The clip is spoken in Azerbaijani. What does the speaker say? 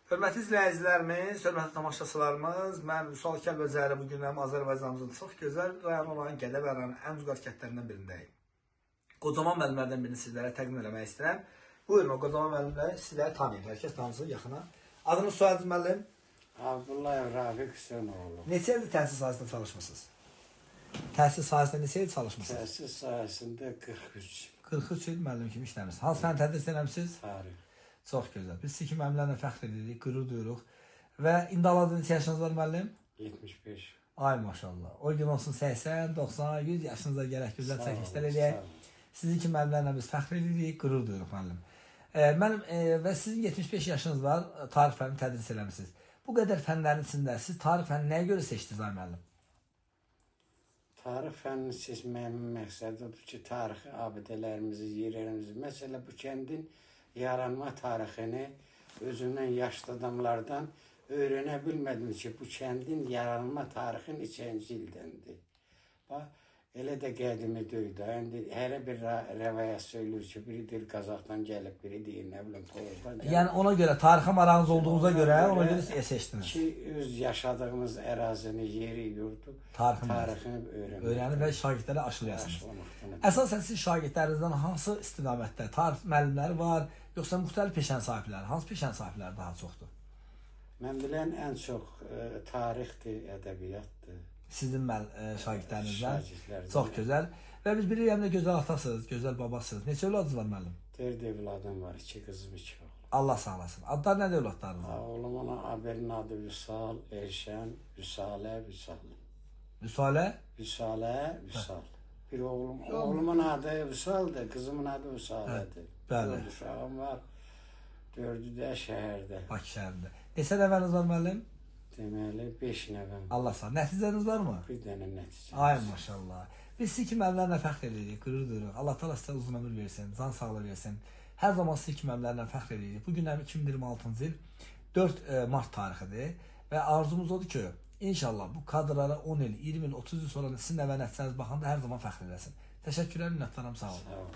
Hörmətli izləyicilərimiz, hörmətli tamaşaçılarımız, mən Vüsal Kəlbəcəri bu günəm Azərbaycanımızın çox gözəl rayonu olan Gədəbəy rayonunun ən ucqar kəndlərindən birindəyim. Qocaman müəllimlərdən birini sizlərə təqdim etmək istəyirəm. Buyurun, o qocaman müəllimləri sizləri tanıyın, hər kəs tanısın yaxına. Adınız, soyadınız müəllim? Abdullayev Rafiq Hüseynoğlu. Neçə ildir təhsil sahəsində çalışmısınız? Təhsil sahəsində neçə il çalışmısınız? Təhsil sahəsində 43. 43 il müəllim kimi işləmişsiniz. Hansı fəni tədris eləmişsiniz? Tarix. Çox gözəl. Biz sizi kimi müəllimlərlə fəxr edirik, qürur duyuruq. Və indi hal-hazırda neçə yaşınız var müəllim? 75. Ay maşallah. O gün olsun 80, 90, 100 yaşınıza gərək gözəl çəkişlər eləyək. Sizi kimi müəllimlərlə biz fəxr edirik, qürur duyuruq müəllim. Və sizin 75 yaşınız var, tarix fənini tədris eləmişsiniz. Bu qədər fənlərin içində siz tarix fənini nəyə görə seçdiniz ay müəllim? Tarix fənnini seçməyimin məqsədi odur ki, tarixi abidələrimizi, yerlərimizi, məsələ bu kəndin yaranma tarixini özümdən yaşlı adamlardan öyrənə bilmədim ki, bu kəndin yaranma tarixin neçənci ildəndir. Bax, elə də qədimi döydü. İndi hər bir rəvayət söylür ki, biri deyir Qazaxdan gəlib, biri deyir nə bilim Tovuzdan gəlib. Yəni ona görə tarixə marağınız olduğunuza görə ona görə seçdiniz. Ki, öz yaşadığımız ərazini, yeri, yurdu, tarixini öyrənib və şagirdlərə aşılayasınız. Əsasən siz şagirdlərinizdən hansı istiqamətdə tarix müəllimləri var, yoxsa müxtəlif peşənin sahibləri? Hansı peşənin sahibləri daha çoxdur? Mən bilən ən çox tarixdir, ədəbiyyatdır. Sizin şagirdlərinizdən çox gözəl. Və biz bilirəm də gözəl atasınız, gözəl babasınız. Neçə övladınız var müəllim? 4 övladım var, 2 qızım, 2 oğlum. Allah sağ olasın. Adlar nədir övladlarınızın? Oğlumun abinin adı Vüsal, Erşən, Vüsalə, Vüsal. Vüsalə? Vüsalə, Vüsal. Bir oğlumun adı Vüsaldır, qızımın adı Vüsalədir. Bəli. 4 uşağım var, 4'ü də şəhərdə. Bakı şəhərində. Neçə nəvəniz var müəllim? Deməli 5 nəvəm. Allah sağ. Nəticəniz varmı? Bir dənə nəticə. Ay maşallah. Biz sizi kimi müəllimlərlə fəxr edirik, qürur duyuruq. Allah təala sizə uzun ömür versin, can sağlığı versin. Hər zaman sizi kimi müəllimlərlə fəxr edirik. Bu gün 2026-cı il 4 mart tarixidir və arzumuz odur ki, inşallah bu kadrlara 10 il, 20 il, 30 il sonra sizin nəvə nəticəniz baxanda hər zaman fəxr edəsin. Təşəkkürlər, minnətdaram, sağ olun. Sağ olun.